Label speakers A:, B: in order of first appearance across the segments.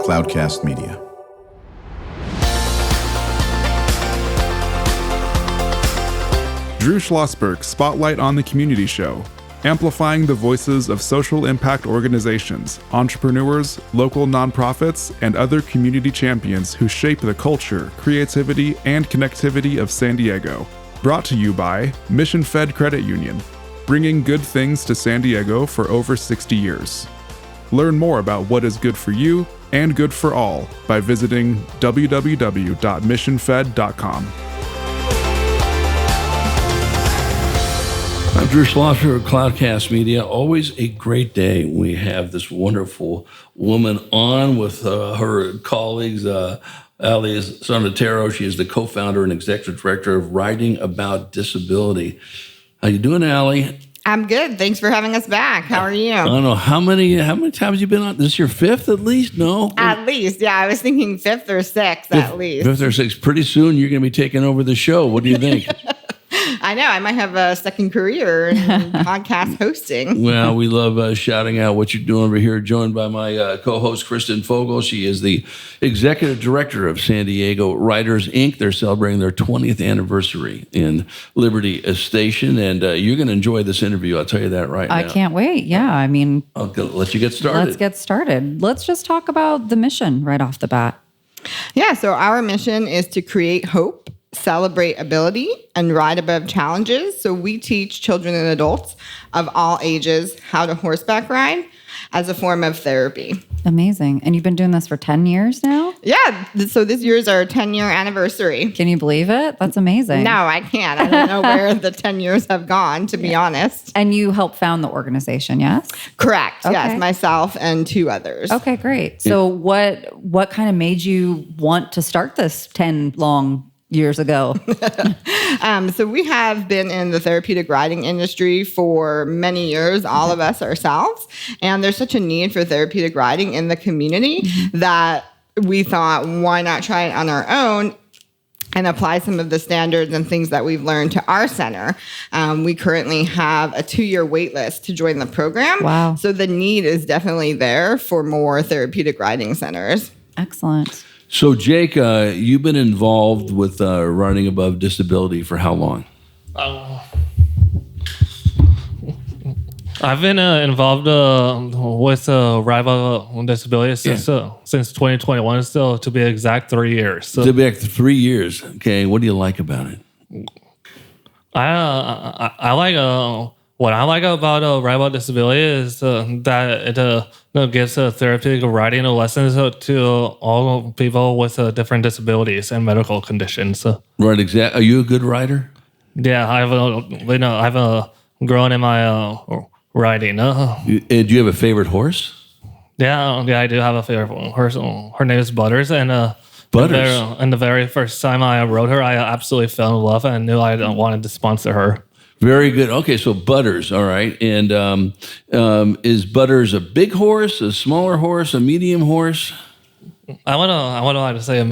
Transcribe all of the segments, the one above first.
A: Cloudcast Media. Drew Schlosberg Spotlight on the Community Show, amplifying the voices of social impact organizations, entrepreneurs, local nonprofits, and other community champions who shape the culture, creativity, and connectivity of San Diego. Brought to you by Mission Fed Credit Union, bringing good things to San Diego for over 60 years. Learn more about what is good for you and good for all by visiting www.missionfed.com.
B: I'm Drew Schlosberg of Cloudcast Media. Always a great day. We have this wonderful woman on with her colleagues, Allie Sarnataro. She is the co-founder and executive director of Writing About Disability. How you doing, Allie?
C: I'm good. Thanks for having us back. How are you?
B: I don't know. How many times you been on? This is your fifth at least? No?
C: At least. Yeah, I was thinking fifth or sixth at least.
B: Fifth or sixth. Pretty soon you're going to be taking over the show. What do you think?
C: I know. I might have a second career in podcast hosting.
B: Well, we love shouting out what you're doing over here. Joined by my co-host, Kristen Fogel. She is the executive director of San Diego Writers, Inc. They're celebrating their 20th anniversary in Liberty Station. And you're going to enjoy this interview. I'll tell you that right now.
D: I can't wait. Yeah, I mean...
B: I'll let you get started.
D: Let's get started. Let's just talk about the mission right off the bat.
C: Yeah, so our mission is to create hope, celebrate ability, and ride above challenges. So we teach children and adults of all ages how to horseback ride as a form of therapy.
D: Amazing. And you've been doing this for 10 years now?
C: Yeah. So this year is our 10-year anniversary.
D: Can you believe it? That's amazing.
C: No, I can't. I don't know where the 10 years have gone, to be honest.
D: And you helped found the organization, yes?
C: Correct.
D: Okay.
C: Yes, myself and two others.
D: Okay, great. So what kind of made you want to start this 10 long years ago?
C: So we have been in the therapeutic riding industry for many years, all of us ourselves. And there's such a need for therapeutic riding in the community that we thought, why not try it on our own and apply some of the standards and things that we've learned to our center. We currently have a 2-year wait list to join the program.
D: Wow.
C: So the need is definitely there for more therapeutic riding centers.
D: Excellent.
B: So, Jake, you've been involved with Writing Above Disability for how long?
E: I've been involved with Writing Above Disability since 2021, so to be exact, 3 years. So.
B: To be exact, 3 years. Okay, what do you like about it?
E: I like what I like about Writing About Disability is that it gives therapeutic writing lessons to all people with different disabilities and medical conditions.
B: Right, exactly. Are you a good writer?
E: Yeah, I've grown in my writing.
B: Do you have a favorite horse?
E: Yeah, I do have a favorite horse. Her name is Butters, and
B: Butters.
E: And the very first time I rode her, I absolutely fell in love and knew I wanted to sponsor her.
B: Very good. Okay, so Butters, all right. And is Butters a big horse, a smaller horse, a medium horse?
E: I would like to say a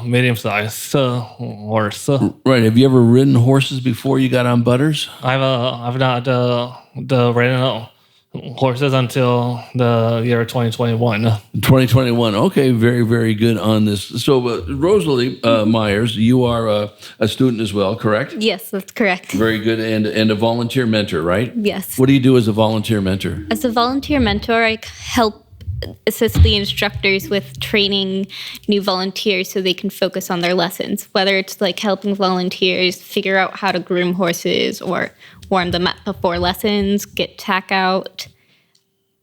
E: medium-sized horse.
B: Right. Have you ever ridden horses before you got on Butters?
E: I've not ridden horses until the year 2021.
B: 2021. Okay, very, very good on this. So, Rosalie Myers, you are a student as well, correct?
F: Yes, that's correct.
B: Very good, and a volunteer mentor, right?
F: Yes.
B: What do you do as a volunteer mentor?
F: As a volunteer mentor, I help assist the instructors with training new volunteers so they can focus on their lessons, whether it's like helping volunteers figure out how to groom horses or warm them up before lessons, get tack out,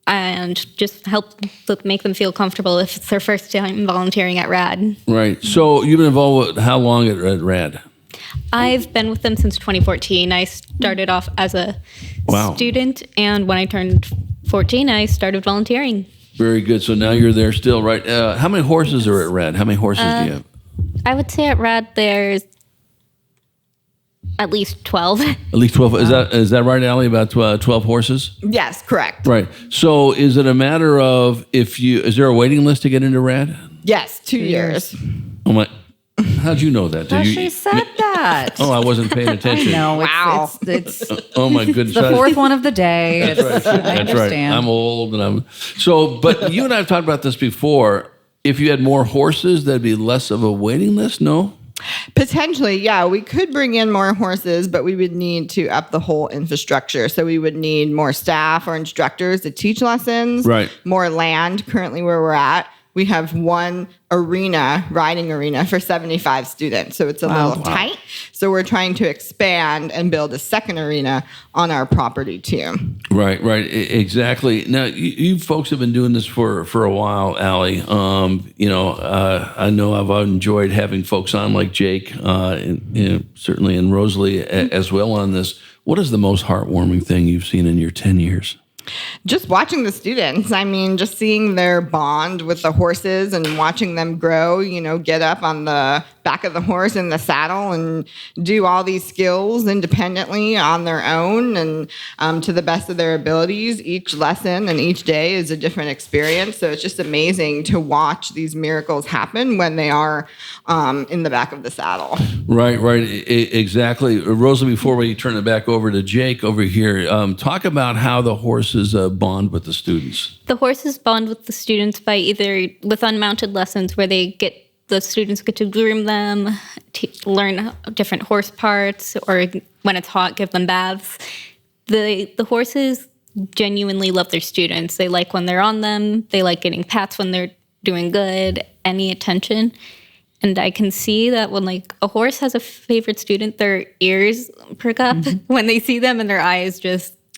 F: and just help make them feel comfortable if it's their first time volunteering at RAD.
B: Right. So you've been involved with how long at RAD?
F: I've been with them since 2014. I started off as a student, and when I turned 14, I started volunteering.
B: Very good. So now you're there still, right? How many horses are at RAD? How many horses do you have?
F: I would say at RAD there's at least 12.
B: At least 12. Is that right, Allie? About 12 horses?
C: Yes, correct.
B: Right. So is it a matter of is there a waiting list to get into RAD?
C: Yes, 2 years.
B: Oh my. How'd you know that? Did
D: She said that.
B: Oh, I wasn't paying attention.
D: No,
C: Wow.
D: it's
B: Oh my goodness.
D: the fourth one of the day.
B: That's right.
D: I understand.
B: I'm old and but you and I have talked about this before. If you had more horses, that'd be less of a waiting list, no?
C: Potentially, yeah. We could bring in more horses, but we would need to up the whole infrastructure. So we would need more staff or instructors to teach lessons,
B: Right.
C: more land. Currently where we're at, we have one riding arena for 75 students. So it's a little tight. So we're trying to expand and build a second arena on our property too.
B: Right. Exactly. Now, you folks have been doing this for a while, Allie. I know I've enjoyed having folks on like Jake, and certainly and Rosalie as well on this. What is the most heartwarming thing you've seen in your 10 years?
C: Just watching the students. I mean, just seeing their bond with the horses and watching them grow, get up on the back of the horse in the saddle and do all these skills independently on their own and to the best of their abilities. Each lesson and each day is a different experience. So it's just amazing to watch these miracles happen when they are in the back of the saddle.
B: Right. Exactly. Rosalie, before we turn it back over to Jake over here, talk about how the horses bond with the students.
F: The horses bond with the students by either with unmounted lessons where the students get to groom them, learn different horse parts, or when it's hot, give them baths. The horses genuinely love their students. They like when they're on them. They like getting pats when they're doing good, any attention. And I can see that when a horse has a favorite student, their ears perk up when they see them and their eyes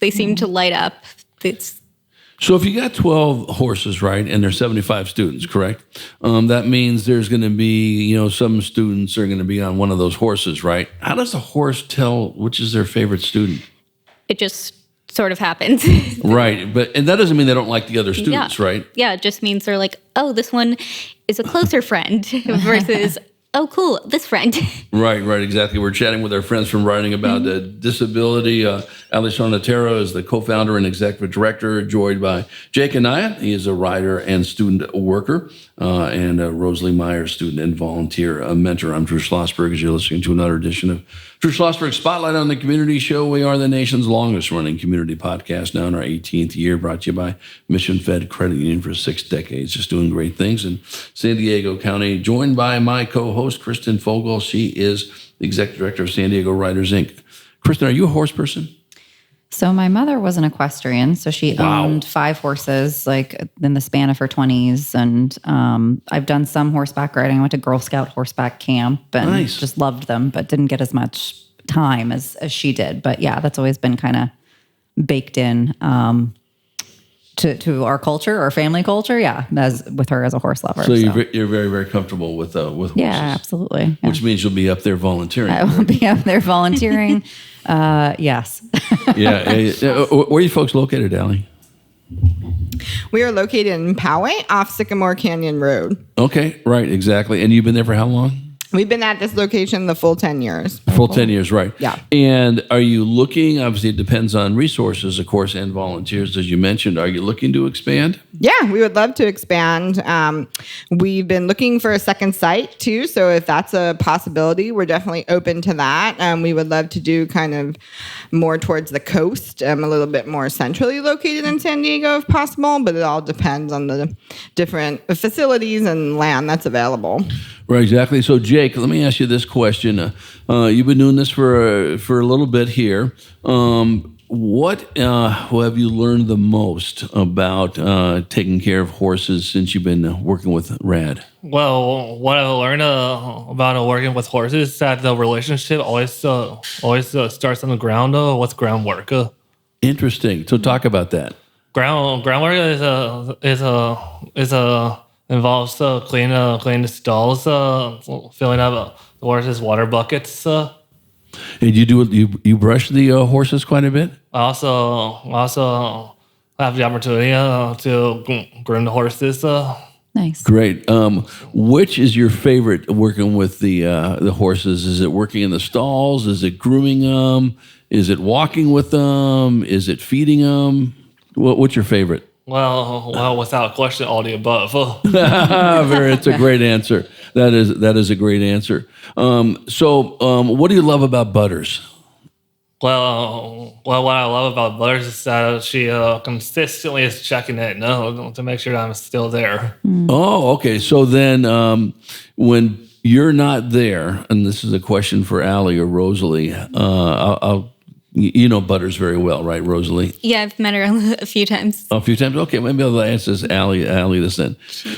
F: they seem to light up.
B: So if you got 12 horses, right, and there's 75 students, correct? That means there's going to be, some students are going to be on one of those horses, right? How does a horse tell which is their favorite student?
F: It just sort of happens.
B: Right, and that doesn't mean they don't like the other students, right?
F: Yeah, it just means they're like, oh, this one is a closer friend versus, oh, cool, this friend.
B: Right, exactly. We're chatting with our friends from writing about disability. Allie Sarnataro is the co-founder and executive director, joined by Jake Anaya. He is a writer and student worker, and Rosalie Myers, student and volunteer mentor. I'm Drew Schlosberg, as you're listening to another edition of Drew Schlosberg Spotlight on the Community Show. We are the nation's longest-running community podcast, now in our 18th year, brought to you by Mission Fed Credit Union for 6 decades, just doing great things in San Diego County, joined by my co-host, Kristen Fogel. She is the executive director of San Diego Riders, Inc. Kristen, are you a horse person?
D: So my mother was an equestrian, so she owned 5 horses, in the span of her 20s. And I've done some horseback riding. I went to Girl Scout horseback camp and just loved them, but didn't get as much time as she did. But yeah, that's always been kind of baked in to our culture, our family culture. Yeah, as with her as a horse lover.
B: So you're very, very comfortable with horses.
D: Yeah, absolutely. Yeah.
B: Which means you'll be up there volunteering.
D: I will be up there volunteering. Yes.
B: Yeah. Where are you folks located, Allie?
C: We are located in Poway off Sycamore Canyon Road.
B: Okay, right, exactly. And you've been there for how long?
C: We've been at this location the full 10 years.
B: Full 10 years, right.
C: Yeah.
B: And are you looking, obviously it depends on resources, of course, and volunteers, as you mentioned. Are you looking to expand?
C: Yeah, we would love to expand. We've been looking for a second site too. So if that's a possibility, we're definitely open to that. We would love to do kind of more towards the coast, a little bit more centrally located in San Diego if possible, but it all depends on the different facilities and land that's available.
B: Right, exactly. So, Jake, let me ask you this question. You've been doing this for a little bit here. What have you learned the most about taking care of horses since you've been working with RAD?
E: Well, what I've learned about working with horses is that the relationship always starts on the ground with groundwork.
B: Interesting. So, talk about that.
E: Groundwork involves cleaning the stalls, filling up the horses' water buckets.
B: And you brush the horses quite a bit?
E: I also have the opportunity to groom the horses.
D: Nice.
B: Great. Which is your favorite working with the horses? Is it working in the stalls? Is it grooming them? Is it walking with them? Is it feeding them? What's your favorite?
E: Well, without question, all the above.
B: It's a great answer. That is a great answer. So what do you love about Butters?
E: Well, what I love about Butters is that she consistently is checking it to make sure that I'm still there.
B: Oh, okay. So then when you're not there, and this is a question for Allie or Rosalie, you know Butters very well, right, Rosalie?
F: Yeah, I've met her a few times.
B: A few times? Okay, maybe I'll ask this Allie this then.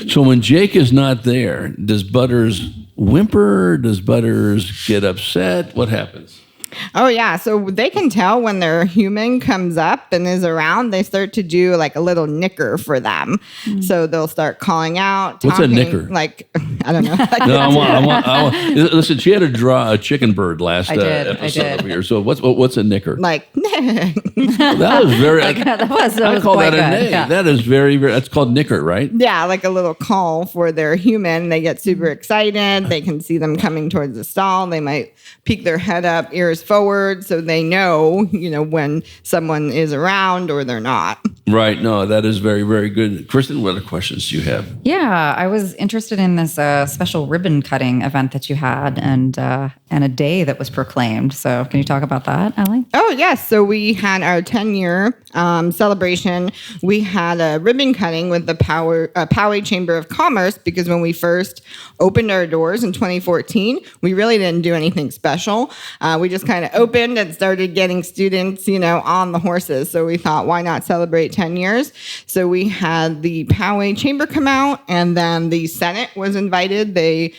B: So when Jake is not there, does Butters whimper? Does Butters get upset? What happens?
C: Oh, yeah. So they can tell when their human comes up and is around, they start to do like a little nicker for them. So they'll start calling out.
B: What's a nicker?
C: Like, I don't know.
B: No, I want. Listen, she had to draw a chicken bird last episode of here. So what's a nicker?
C: Like,
B: that was very.
D: that was
B: I call
D: quite
B: that a
D: good.
B: nay.
D: Yeah.
B: That is very, very. That's called nicker, right?
C: yeah, like a little call for their human. They get super excited. They can see them coming towards the stall. They might peek their head up, ears forward, so they know, when someone is around or they're not.
B: Right. No, that is very, very good. Kristen, what other questions do you have?
D: Yeah, I was interested in this special ribbon cutting event that you had and a day that was proclaimed. So can you talk about that, Allie?
C: Oh, yes. So we had our 10-year celebration. We had a ribbon cutting with the Poway Chamber of Commerce because when we first opened our doors in 2014, we really didn't do anything special. We just kind of opened and started getting students, on the horses. So we thought, why not celebrate 10 years? So we had the Poway Chamber come out, and then the Senate was invited. They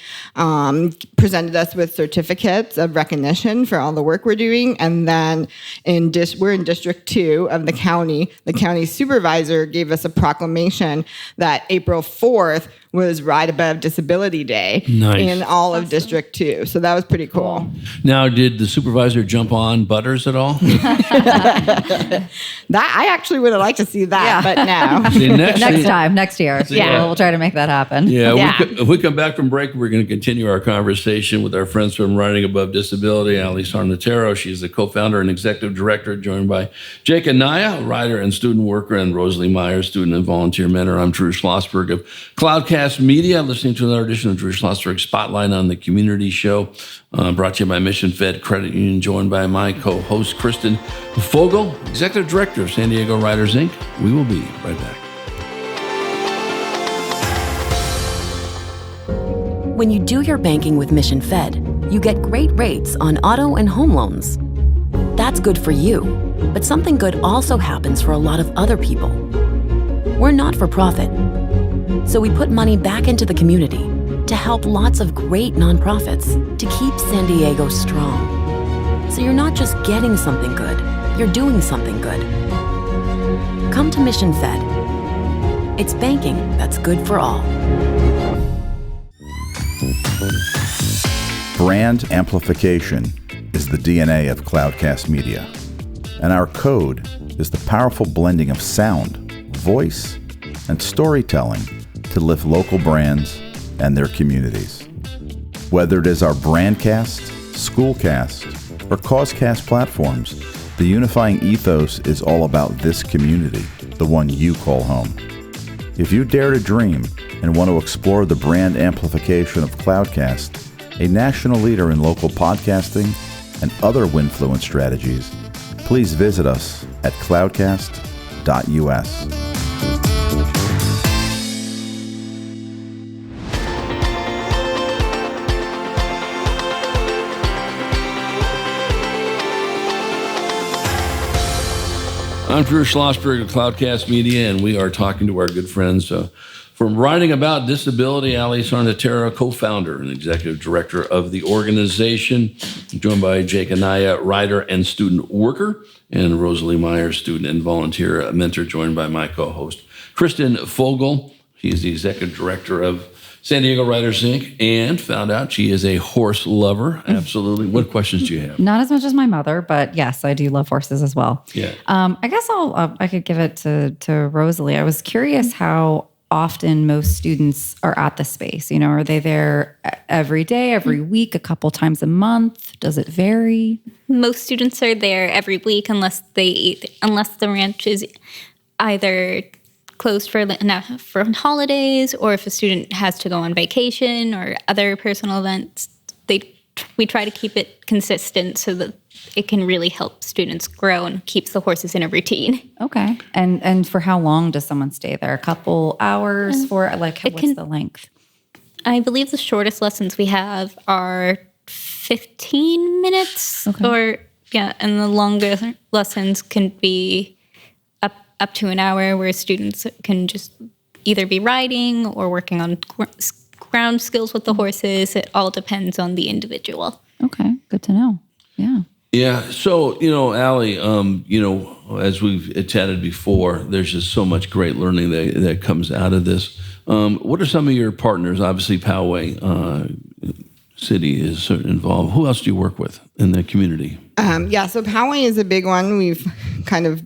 C: presented us with certificates of recognition for all the work we're doing. And then we're in District 2 of the county. The county supervisor gave us a proclamation that April 4th was Ride Above Disability Day in all of District 2. So that was pretty cool.
B: Now, did the supervisor jump on Butters at all?
C: That I actually would have liked to see that, but no.
B: See,
D: Next year.
C: Yeah.
D: We'll try to make that happen.
B: Yeah. If we come back from break, we're going to continue our conversation with our friends from Riding Above Disability, Allie Sarnataro. She's the co-founder and executive director, joined by Jake Anaya, writer and student worker, and Rosalie Myers, student and volunteer mentor. I'm Drew Schlosberg of Cloudcast Media, listening to another edition of Drew Schlosberg Spotlight on the Community Show, brought to you by Mission Fed Credit Union, joined by my co-host, Kristen Fogel, executive director of San Diego Riders, Inc. We will be right back.
G: When you do your banking with Mission Fed, you get great rates on auto and home loans. That's good for you, but something good also happens for a lot of other people. We're not for profit, so we put money back into the community to help lots of great nonprofits to keep San Diego strong. So you're not just getting something good, you're doing something good. Come to Mission Fed. It's banking that's good for all.
H: Brand amplification is the DNA of Cloudcast Media, and our code is the powerful blending of sound, voice, and storytelling to lift local brands and their communities. Whether it is our Brandcast, Schoolcast, or Causecast platforms, the unifying ethos is all about this community, the one you call home. If you dare to dream and want to explore the brand amplification of Cloudcast, a national leader in local podcasting and other Winfluence strategies, please visit us at cloudcast.us.
B: I'm Drew Schlosberg of Cloudcast Media, and we are talking to our good friends from Writing About Disability, Allie Sarnataro, co-founder and executive director of the organization, joined by Jake Anaya, writer and student worker, and Rosalie Myers, student and volunteer mentor, joined by my co-host, Kristen Fogel. She is the executive director of San Diego Riders, Inc., and found out she is a horse lover. Absolutely. What questions do you have?
D: Not as much as my mother, but yes, I do love horses as well.
B: Yeah.
D: I guess I could give it to Rosalie. I was curious how often most students are at the space. Are they there every day, every week, a couple times a month? Does it vary?
F: Most students are there every week unless the ranch is either closed for holidays, or if a student has to go on vacation or other personal events, we try to keep it consistent so that it can really help students grow and keeps the horses in a routine.
D: Okay. And for how long does someone stay there? A couple hours for what's the length?
F: I believe the shortest lessons we have are 15 minutes and the longest lessons can be up to an hour, where students can just either be riding or working on ground skills with the horses. It all depends on the individual.
D: Okay, good to know. Yeah.
B: Yeah. So, Allie, as we've chatted before, there's just so much great learning that comes out of this. What are some of your partners? Obviously, Poway City is involved. Who else do you work with in the community?
C: So Poway is a big one. We've kind of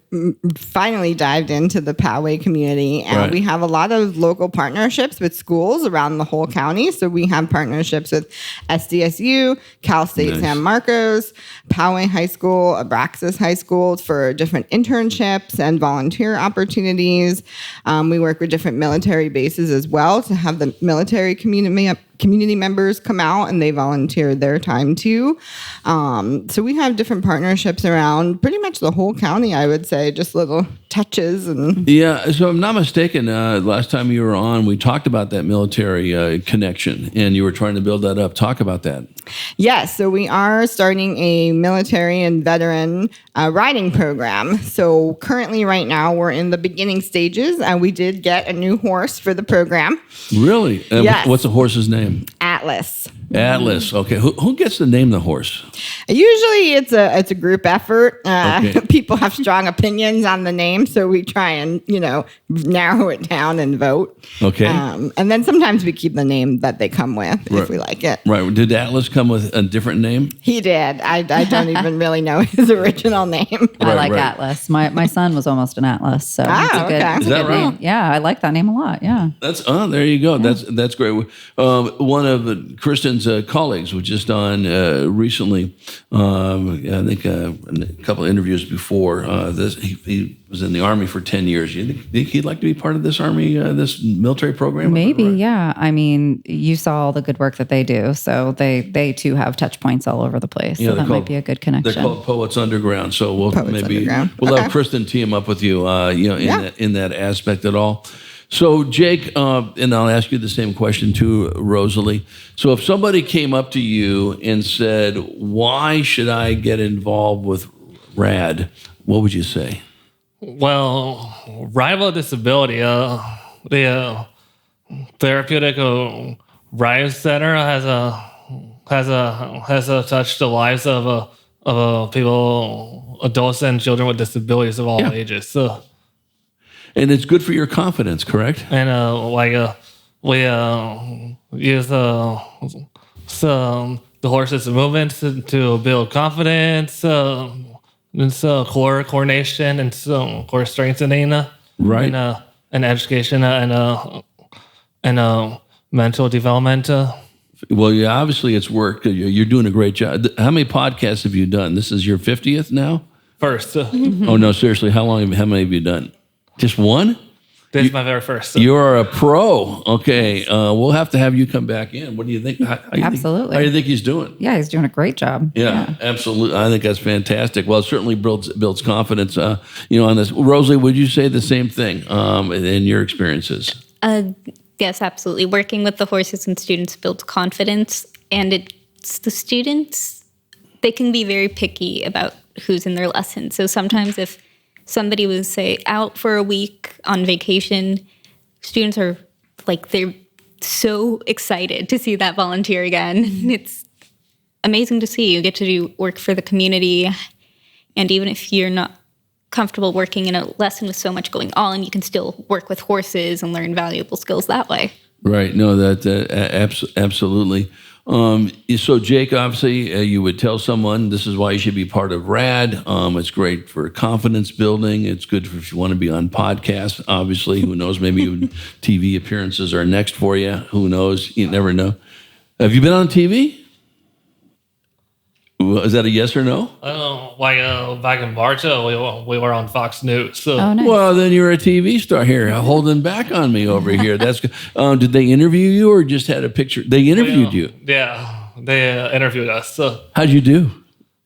C: finally dived into the Poway community, and we have a lot of local partnerships with schools around the whole county. So we have partnerships with SDSU, Cal State San Marcos, Poway High School, Abraxas High School for different internships and volunteer opportunities. We work with different military bases as well to have the military community members come out, and they volunteer their time too. So we have different partnerships around pretty much the whole county, I would say, just little touches. And
B: yeah, so if I'm not mistaken, last time you were on, we talked about that military connection, and you were trying to build that up. Talk about that.
C: Yes, so we are starting a military and veteran riding program. So currently right now we're in the beginning stages, and we did get a new horse for the program.
B: Really?
C: Yes.
B: What's the horse's name?
C: Atlas.
B: Atlas. Okay. Who gets to name the horse?
C: Usually it's a group effort. People have strong opinions on the name, so we try and narrow it down and vote.
B: Okay.
C: And then sometimes we keep the name that they come with if we like it.
B: Right. Did Atlas come with a different name?
C: He did. I don't even really know his original name.
D: I like Atlas. My son was almost an Atlas, so it's a good,
B: Is that right?
D: name. Yeah, I like that name a lot. Yeah.
B: There you go. Yeah. That's great. One of Kristen's colleagues was just on recently. I think a couple of interviews before this. He was in the Army for 10 years. You think he'd like to be part of this Army, this military program?
D: Maybe, yeah. I mean, you saw all the good work that they do, so they too have touch points all over the place. So that might be a good connection.
B: They're called Poets Underground. So we'll have Kristen team up with you, in that aspect at all. So Jake, and I'll ask you the same question too, Rosalie. So if somebody came up to you and said, "Why should I get involved with RAD?" What would you say?
E: Well, Rival Disability, the Therapeutic Riding Center has touched the lives of people, adults and children with disabilities of all ages. So.
B: And it's good for your confidence, correct?
E: And we use the horse's movements to build confidence, and core coordination, and core strengthening,
B: right?
E: And education and mental development.
B: Well, obviously it's work. You're doing a great job. How many podcasts have you done? This is your 50th now?
E: First.
B: Oh no, seriously, how many have you done? Just one?
E: This is my very first.
B: You're a pro. Okay. We'll have to have you come back in. What do you think?
D: Absolutely.
B: How do you think he's doing?
D: Yeah, he's doing a great job.
B: Yeah, absolutely. I think that's fantastic. Well, it certainly builds confidence, on this. Rosalie, would you say the same thing in your experiences?
F: Yes, absolutely. Working with the horses and students builds confidence, and it's the students, they can be very picky about who's in their lesson. So sometimes if somebody was, say, out for a week on vacation, students are they're so excited to see that volunteer again. It's amazing to see. You get to do work for the community, and even if you're not comfortable working in a lesson with so much going on, you can still work with horses and learn valuable skills that way.
B: Right. No, absolutely. So Jake, obviously, you would tell someone this is why you should be part of RAD. It's great for confidence building. It's good if you want to be on podcasts. Obviously, who knows? Maybe even TV appearances are next for you. Who knows? You never know. Have you been on TV? Is that a yes or no?
E: Back in March, we were on Fox News. So.
D: Oh, nice.
B: Well, then you're a TV star here, holding back on me over here. That's good. Did they interview you or just had a picture? They interviewed you.
E: Yeah, they interviewed us. So.
B: How'd you do?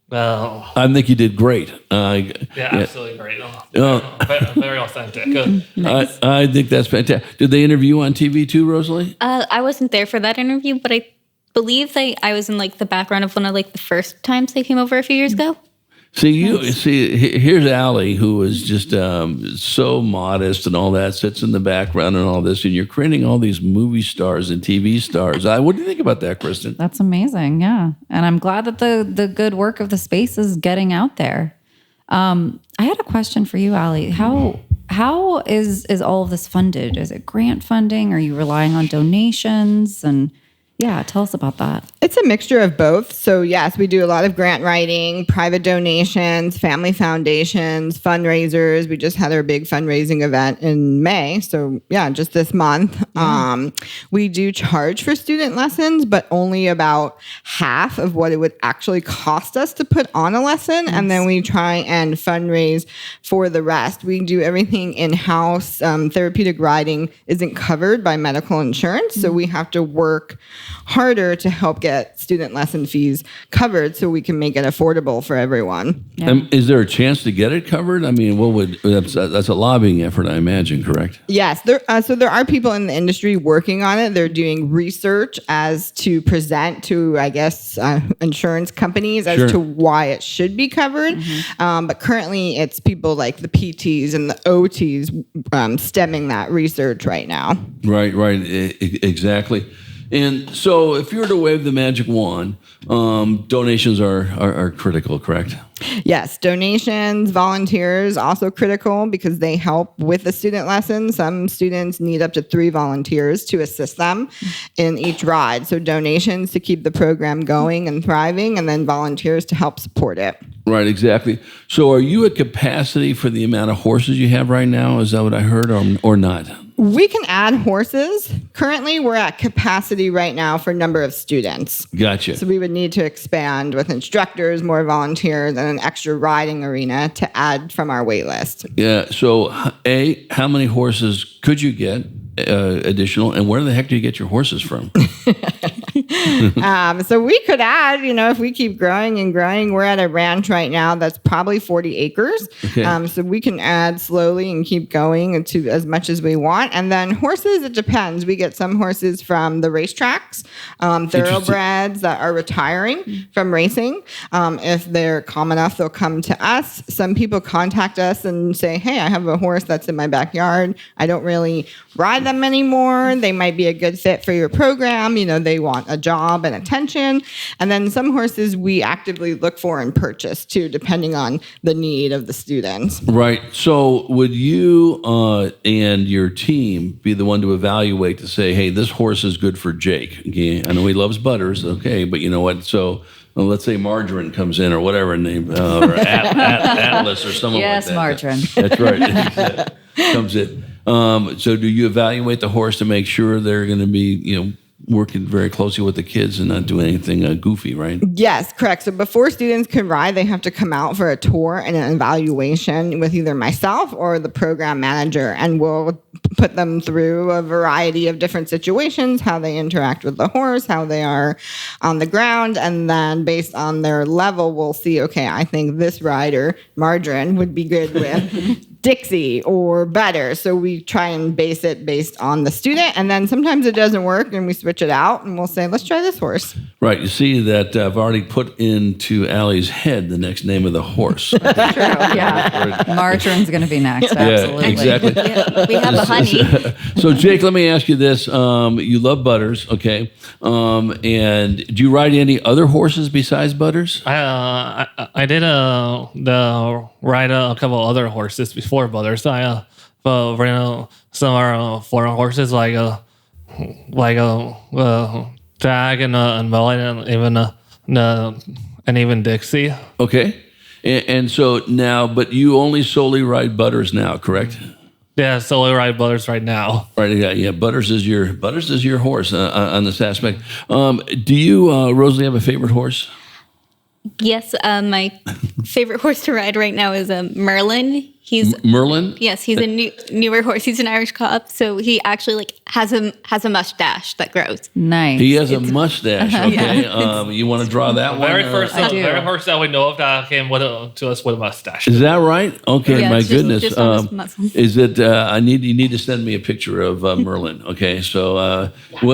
E: Well,
B: I think you did great.
E: Absolutely great. Very authentic.
F: Nice.
B: I think that's fantastic. Did they interview you on TV too, Rosalie?
F: I wasn't there for that interview, but I believe I was in like the background of one of like the first times they came over a few years ago.
B: Here's Allie, who is just so modest and all that, sits in the background and all this, and you're creating all these movie stars and TV stars. What do you think about that, Kristen?
D: That's amazing, yeah. And I'm glad that the good work of the space is getting out there. I had a question for you, Allie. How is all of this funded? Is it grant funding? Are you relying on donations? And yeah, tell us about that.
C: It's a mixture of both. So yes, we do a lot of grant writing, private donations, family foundations, fundraisers. We just had our big fundraising event in May. So yeah, just this month. We do charge for student lessons, but only about half of what it would actually cost us to put on a lesson. And then we try and fundraise for the rest. We do everything in-house. Therapeutic riding isn't covered by medical insurance. So we have to work harder to help get student lesson fees covered so we can make it affordable for everyone.
D: Yeah.
B: Is there a chance to get it covered? I mean, that's a lobbying effort, I imagine, correct?
C: Yes. So there are people in the industry working on it. They're doing research as to present to, I guess, insurance companies as to why it should be covered. But currently it's people like the PTs and the OTs stemming that research right now.
B: Right, exactly. And so if you were to wave the magic wand, donations are critical, correct?
C: Yes, donations, volunteers, also critical because they help with the student lessons. Some students need up to 3 volunteers to assist them in each ride. So donations to keep the program going and thriving, and then volunteers to help support it.
B: Right, exactly. So are you at capacity for the amount of horses you have right now? Is that what I heard, or not?
C: We can add horses. Currently, we're at capacity right now for number of students.
B: Gotcha.
C: So we would need to expand with instructors, more volunteers, and an extra riding arena to add from our wait list.
B: Yeah. So, how many horses could you get additional, and where the heck do you get your horses from?
C: So we could add, if we keep growing and growing, we're at a ranch right now that's probably 40 acres.
B: Okay.
C: So we can add slowly and keep going to as much as we want. And then horses, it depends. We get some horses from the racetracks, thoroughbreds that are retiring from racing. If they're calm enough, they'll come to us. Some people contact us and say, hey, I have a horse that's in my backyard. I don't really ride them anymore. They might be a good fit for your program. They want a job and attention. And then some horses we actively look for and purchase too, depending on the need of the students.
B: Right. So would you and your team be the one to evaluate to say, hey, this horse is good for Jake? Okay, I know he loves butters. Okay, but you know what? So let's say Margarine comes in or whatever name, or Atlas or someone like that.
D: Yes, Margarine.
B: That's right. Comes in. So do you evaluate the horse to make sure they're going to be, working very closely with the kids and not doing anything goofy, right?
C: Yes, correct. So before students can ride, they have to come out for a tour and an evaluation with either myself or the program manager, and we'll put them through a variety of different situations, how they interact with the horse, how they are on the ground, and then based on their level, we'll see, okay, I think this rider, Margarine, would be good with Dixie or better. So we try and base it based on the student, and then sometimes it doesn't work and we switch it out and we'll say, let's try this horse.
B: Right. You see that I've already put into Allie's head the next name of the horse.
D: True, yeah. Margarine's going to be next. Absolutely.
B: Yeah, exactly.
F: We have a honey.
B: So Jake, let me ask you this. You love Butters, okay? And do you ride any other horses besides Butters?
E: I did ride a couple other horses before Butters. I ran some of our foreign horses like Tag and Mullet and even Dixie.
B: Okay. And so now, but you only solely ride Butters now, correct?
E: Yeah, solely ride Butters right now.
B: Right, yeah. Butters is your horse on this aspect. Do you, Rosalie, have a favorite horse?
F: Yes, my favorite horse to ride right now is Merlin. He's
B: Merlin.
F: Yes, he's a newer horse. He's an Irish Cob, so he actually has a mustache that grows.
D: Nice.
B: He has a mustache. Okay, you want to draw that one?
E: Very first that we know of that came to us with a mustache.
B: Is that right? Okay,
F: Yeah,
B: my
F: it's
B: goodness.
F: just on his muscles.
B: Is it? You need to send me a picture of Merlin. Okay, so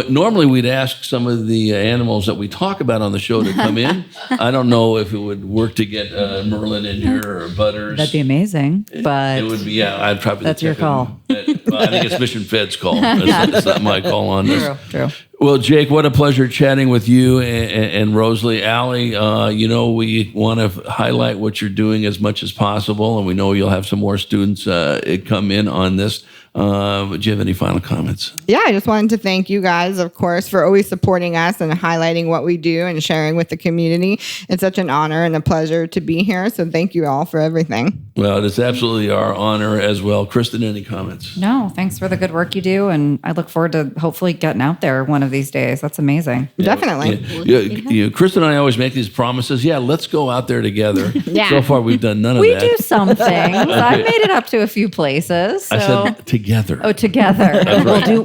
B: normally we'd ask some of the animals that we talk about on the show to come in. I don't know if it would work to get Merlin in here or Butters.
D: That'd be amazing. But
B: it would be. Yeah, I'd probably.
D: That's your call.
B: I think it's Mission Fed's call. It's not my call on this.
D: True.
B: Well, Jake, what a pleasure chatting with you and Rosalie. Allie, we want to highlight what you're doing as much as possible, and we know you'll have some more students come in on this. Do you have any final comments?
C: Yeah, I just wanted to thank you guys, of course, for always supporting us and highlighting what we do and sharing with the community. It's such an honor and a pleasure to be here. So thank you all for everything.
B: Well, it's absolutely our honor as well. Kristen, any comments?
D: No, thanks for the good work you do. And I look forward to hopefully getting out there one of these days. That's amazing.
C: Definitely.
B: Yeah. Kristen and I always make these promises. Yeah, let's go out there together.
C: Yeah.
B: So far, we've done none of
D: We
B: that.
D: do some things. I've made it up to a few places. So.
B: I said together.
D: Oh, together.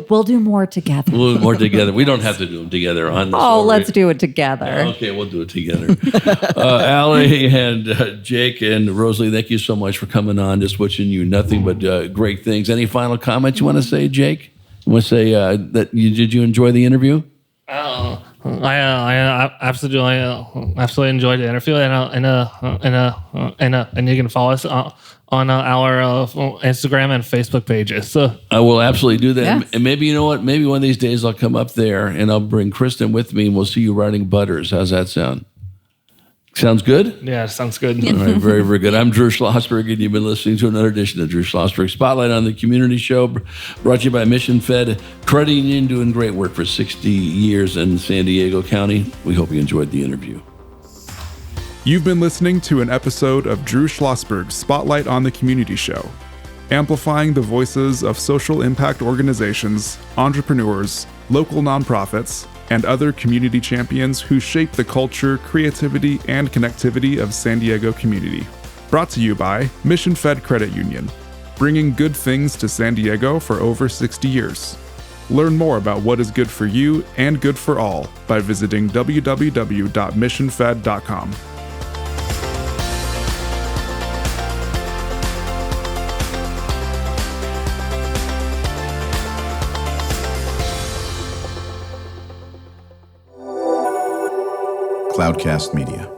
D: We'll do more together.
B: We'll do more together. We don't have to do them together on this.
D: Oh, let's do it together.
B: Okay, we'll do it together. Allie and Jake and Rosalie, thank you so much for coming on. Just wishing you nothing but great things. Any final comments you want to say, Jake? You want to say did you enjoy the interview?
E: I absolutely enjoyed the interview, and you can follow us on our Instagram and Facebook pages. So
B: I will absolutely do that.
D: Yes.
B: And maybe, you know what? Maybe one of these days I'll come up there and I'll bring Kristen with me and we'll see you riding Butters. How's that sound? Sounds good?
E: yeah, sounds good.
B: All right, very, very good. I'm Drew Schlosberg, and you've been listening to another edition of Drew Schlosberg Spotlight on the Community Show, brought to you by Mission Fed Credit Union, doing great work for 60 years in San Diego County. We hope you enjoyed the interview.
A: You've been listening to an episode of Drew Schlosberg's Spotlight on the Community Show, amplifying the voices of social impact organizations, entrepreneurs, local nonprofits, and other community champions who shape the culture, creativity, and connectivity of San Diego community. Brought to you by Mission Fed Credit Union, bringing good things to San Diego for over 60 years. Learn more about what is good for you and good for all by visiting www.missionfed.com.
H: Cloudcast Media.